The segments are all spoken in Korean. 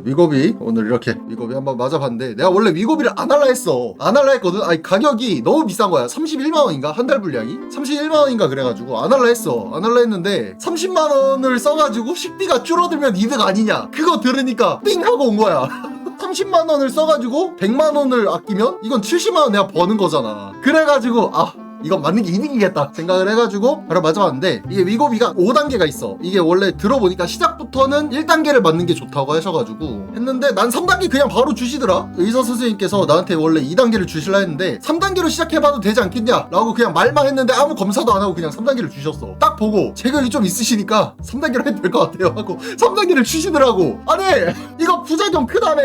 위고비 오늘 이렇게 위고비 한번 맞아봤는데, 내가 원래 위고비를 안 할라 했어. 안 할라 했거든. 아니 가격이 너무 비싼 거야. 31만원인가? 한 달 분량이 31만원인가 그래가지고 안 할라 했어. 안 할라 했는데 30만원을 써가지고 식비가 줄어들면 이득 아니냐, 그거 들으니까 삥 하고 온 거야. 30만원을 써가지고 100만원을 아끼면 이건 70만원 내가 버는 거잖아. 그래가지고 이건 맞는 게 이득이겠다 생각을 해가지고 바로 맞아봤는데, 이게 위고비가 5단계가 있어. 이게 원래 들어보니까 시작부터는 1단계를 맞는 게 좋다고 하셔가지고 했는데, 난 3단계 그냥 바로 주시더라. 의사 선생님께서 나한테 원래 2단계를 주실라 했는데 3단계로 시작해봐도 되지 않겠냐 라고 그냥 말만 했는데 아무 검사도 안 하고 그냥 3단계를 주셨어. 딱 보고 체격이 좀 있으시니까 3단계로 해도 될 것 같아요 하고 3단계를 주시더라고. 아니 이거 부작용 크다며.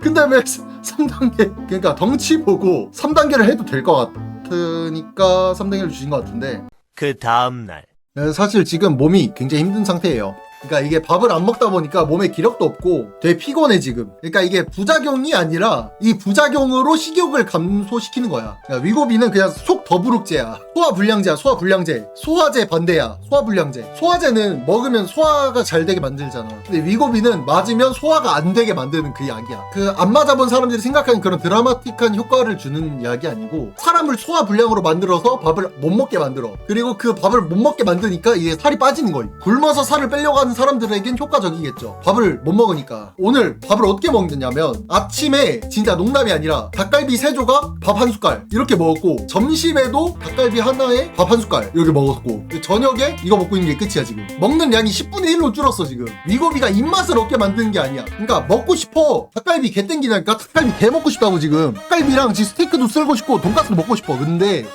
근데 왜 3단계, 그러니까 덩치 보고 3단계를 해도 될 것 같으니까 3단계를 주신 것 같은데, 그 다음날 사실 지금 몸이 굉장히 힘든 상태예요. 그러니까 이게 밥을 안 먹다 보니까 몸에 기력도 없고 되게 피곤해 지금. 그러니까 이게 부작용이 아니라 이 부작용으로 식욕을 감소시키는 거야. 그러니까 위고비는 그냥 속 더부룩제야. 소화불량제야. 소화불량제. 소화제 반대야. 소화불량제. 소화제는 먹으면 소화가 잘 되게 만들잖아. 근데 위고비는 맞으면 소화가 안 되게 만드는 그 약이야. 그 안 맞아본 사람들이 생각하는 그런 드라마틱한 효과를 주는 약이 아니고, 사람을 소화불량으로 만들어서 밥을 못 먹게 만들어. 그리고 그 밥을 못 먹게 만드니까 이게 살이 빠지는 거야. 굶어서 살을 빼려고 하는 사람들에겐 효과적이겠죠. 밥을 못 먹으니까. 오늘 밥을 어떻게 먹느냐면, 아침에 진짜 농담이 아니라 닭갈비 3조각 밥 1숟갈 이렇게 먹었고, 점심에도 닭갈비 하나에 밥 1숟갈 이렇게 먹었고, 저녁에 이거 먹고 있는 게 끝이야. 지금 먹는 양이 10분의 1로 줄었어. 지금 위고비가 입맛을 얻게 만드는 게 아니야. 그러니까 먹고 싶어. 닭갈비 개 땡기니까 닭갈비 개 먹고 싶다고. 지금 닭갈비랑 지금 스테이크도 썰고 싶고 돈가스도 먹고 싶어. 근데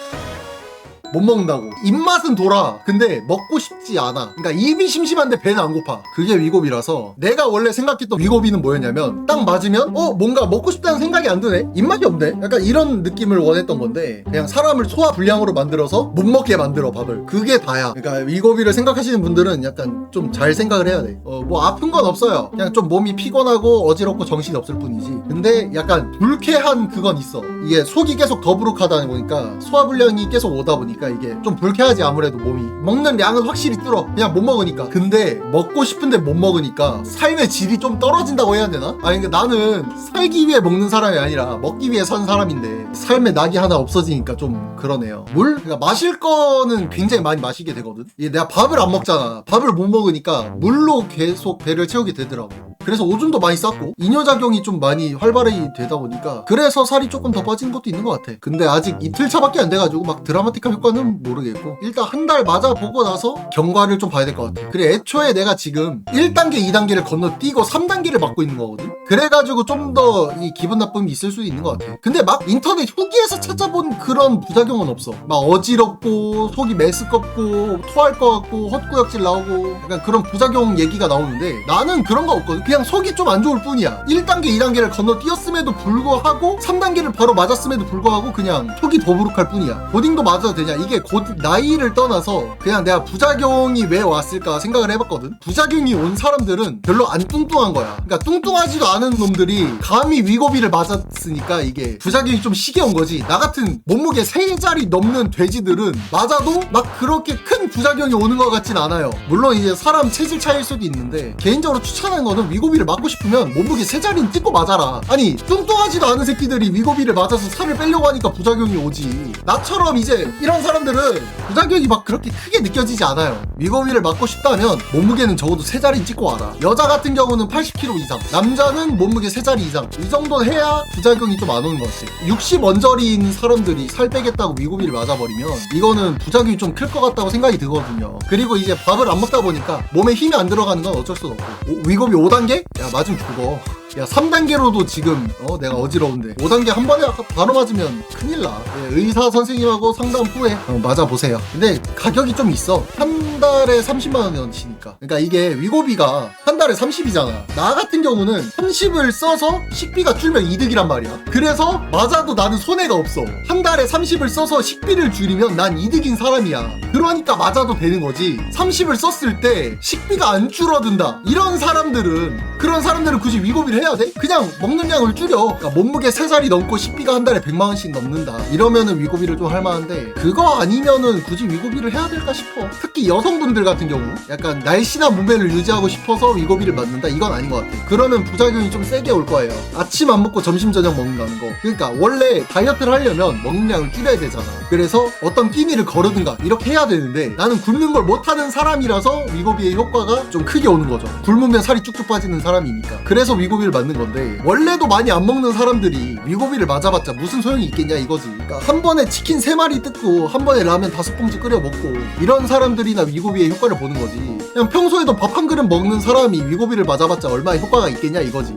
못 먹는다고. 입맛은 돌아. 근데 먹고 싶지 않아. 그러니까 입이 심심한데 배는 안 고파. 그게 위고비라서, 내가 원래 생각했던 위고비는 뭐였냐면, 딱 맞으면 뭔가 먹고 싶다는 생각이 안 드네? 입맛이 없네? 약간 이런 느낌을 원했던 건데, 그냥 사람을 소화불량으로 만들어서 못 먹게 만들어 밥을. 그게 다야. 그러니까 위고비를 생각하시는 분들은 약간 좀 잘 생각을 해야 돼. 뭐 아픈 건 없어요. 그냥 좀 몸이 피곤하고 어지럽고 정신이 없을 뿐이지. 근데 약간 불쾌한 그건 있어. 이게 속이 계속 더부룩하다 보니까, 소화불량이 계속 오다 보니까 이게 좀 불쾌하지. 아무래도 몸이 먹는 양은 확실히 줄어. 그냥 못 먹으니까. 근데 먹고 싶은데 못 먹으니까 삶의 질이 좀 떨어진다고 해야 되나? 아니 그러니까 나는 살기 위해 먹는 사람이 아니라 먹기 위해 산 사람인데, 삶의 낙이 하나 없어지니까 좀 그러네요. 물? 그러니까 마실 거는 굉장히 많이 마시게 되거든. 이게 내가 밥을 안 먹잖아. 밥을 못 먹으니까 물로 계속 배를 채우게 되더라고. 그래서 오줌도 많이 쌌고 이뇨작용이 좀 많이 활발히 되다 보니까, 그래서 살이 조금 더 빠진 것도 있는 것 같아. 근데 아직 이틀 차밖에 안 돼가지고 막 드라마틱한 효과는 모르겠고, 일단 한 달 맞아보고 나서 경과를 좀 봐야 될 것 같아. 그래 애초에 내가 지금 1단계 2단계를 건너뛰고 3단계를 맞고 있는 거거든. 그래가지고 좀 더 이 기분 나쁨이 있을 수도 있는 것 같아. 근데 막 인터넷 후기에서 찾아본 그런 부작용은 없어. 막 어지럽고 속이 메스껍고 토할 것 같고 헛구역질 나오고 약간 그런 부작용 얘기가 나오는데, 나는 그런 거 없거든. 그냥 속이 좀 안 좋을 뿐이야. 1단계 2단계를 건너뛰었음에도 불구하고 3단계를 바로 맞았음에도 불구하고 그냥 속이 더부룩할 뿐이야. 고딩도 맞아도 되냐? 이게 나이를 떠나서 그냥 내가 부작용이 왜 왔을까 생각을 해봤거든. 부작용이 온 사람들은 별로 안 뚱뚱한 거야. 그러니까 뚱뚱하지도 않은 놈들이 감히 위고비를 맞았으니까 이게 부작용이 좀 시게 온 거지. 나 같은 몸무게 3자리 넘는 돼지들은 맞아도 막 그렇게 큰 부작용이 오는 것 같진 않아요. 물론 이제 사람 체질 차이일 수도 있는데, 개인적으로 추천하는 거는 위고비를 맞고 싶으면 몸무게 3자리는 찍고 맞아라. 아니 뚱뚱하지도 않은 새끼들이 위고비를 맞아서 살을 빼려고 하니까 부작용이 오지. 나처럼 이제 이런 사람들은 부작용이 막 그렇게 크게 느껴지지 않아요. 위고비를 맞고 싶다면 몸무게는 적어도 3자리 찍고 와라. 여자 같은 경우는 80kg 이상, 남자는 몸무게 3자리 이상, 이 정도는 해야 부작용이 좀 안 오는 것 같아. 60언저리인 사람들이 살 빼겠다고 위고비를 맞아버리면 이거는 부작용이 좀 클 것 같다고 생각이 들거든요. 그리고 이제 밥을 안 먹다 보니까 몸에 힘이 안 들어가는 건 어쩔 수 없고, 위고비 5단계? 야 맞으면 죽어. 야 3단계로도 지금 내가 어지러운데 5단계 한 번에 바로 맞으면 큰일 나. 의사 선생님하고 상담 후에 맞아보세요. 근데 가격이 좀 있어. 한 달에 30만원이니까. 그러니까 이게 위고비가 한 달에 30이잖아. 나 같은 경우는 30을 써서 식비가 줄면 이득이란 말이야. 그래서 맞아도 나는 손해가 없어. 한 달에 30을 써서 식비를 줄이면 난 이득인 사람이야. 그러니까 맞아도 되는 거지. 30을 썼을 때 식비가 안 줄어든다, 그런 사람들은 굳이 위고비를 해야 돼? 그냥 먹는 양을 줄여. 그러니까 몸무게 3자리 넘고 식비가 한 달에 100만원씩 넘는다, 이러면은 위고비를 좀 할만한데, 그거 아니면은 굳이 위고비를 해야 될까 싶어. 특히 여성분들 같은 경우 약간 날씬한 몸매를 유지하고 싶어서 위고비를 맞는다? 이건 아닌 것 같아. 그러면 부작용이 좀 세게 올 거예요. 아침 안 먹고 점심 저녁 먹는다는 거. 그러니까 원래 다이어트를 하려면 먹는 양을 줄여야 되잖아. 그래서 어떤 끼니를 거르든가 이렇게 해야 되는데 나는 굶는 걸 못하는 사람이라서 위고비의 효과가 좀 크게 오는 거죠. 굶으면 살이 쭉쭉 빠지는 사람이니까. 그래서 위고비를 맞는 건데 원래도 많이 안 먹는 사람들이 위고비를 맞아봤자 무슨 소용이 있겠냐 이거지. 그러니까 한 번에 치킨 3마리 뜯고 한 번에 라면 5봉지 끓여 먹고 이런 사람들이나 위고비의 효과를 보는 거지. 그냥 평소에도 밥 한 그릇 먹는 사람이 위고비를 맞아봤자 얼마나 효과가 있겠냐 이거지.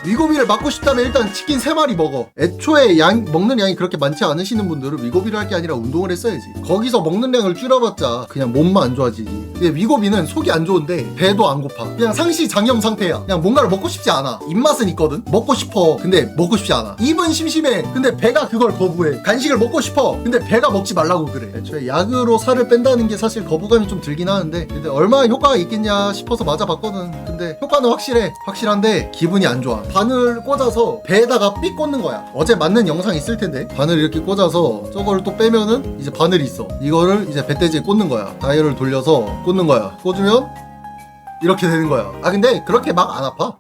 위고비를 맞고 싶다면 일단 치킨 3마리 먹어. 애초에 먹는 양이 그렇게 많지 않으시는 분들은 위고비를 할 게 아니라 운동을 했어야지. 거기서 먹는 양을 줄여봤자 그냥 몸만 안 좋아지지. 근데 위고비는 속이 안 좋은데 배도 안 고파. 그냥 상시 장염 상태야. 그냥 뭔가를 먹고 싶지 않아. 입맛은 있거든. 먹고 싶어. 근데 먹고 싶지 않아. 입은 심심해. 근데 배가 그걸 거부해. 간식을 먹고 싶어. 근데 배가 먹지 말라고 그래. 애초에 약으로 살을 뺀다는 게 사실 거부감이 좀 들긴 하는데 근데 얼마나 효과가 있겠냐 싶어서 맞아봤거든. 근데 효과는 확실한데 기분이 안 좋아. 바늘 꽂아서 배에다가 삑 꽂는 거야. 어제 맞는 영상 있을 텐데 바늘 이렇게 꽂아서 저거를 또 빼면은 이제 바늘이 있어. 이거를 이제 배돼지에 꽂는 거야. 다이얼을 돌려서 꽂는 거야. 꽂으면 이렇게 되는 거야. 아 근데 그렇게 막 안 아파.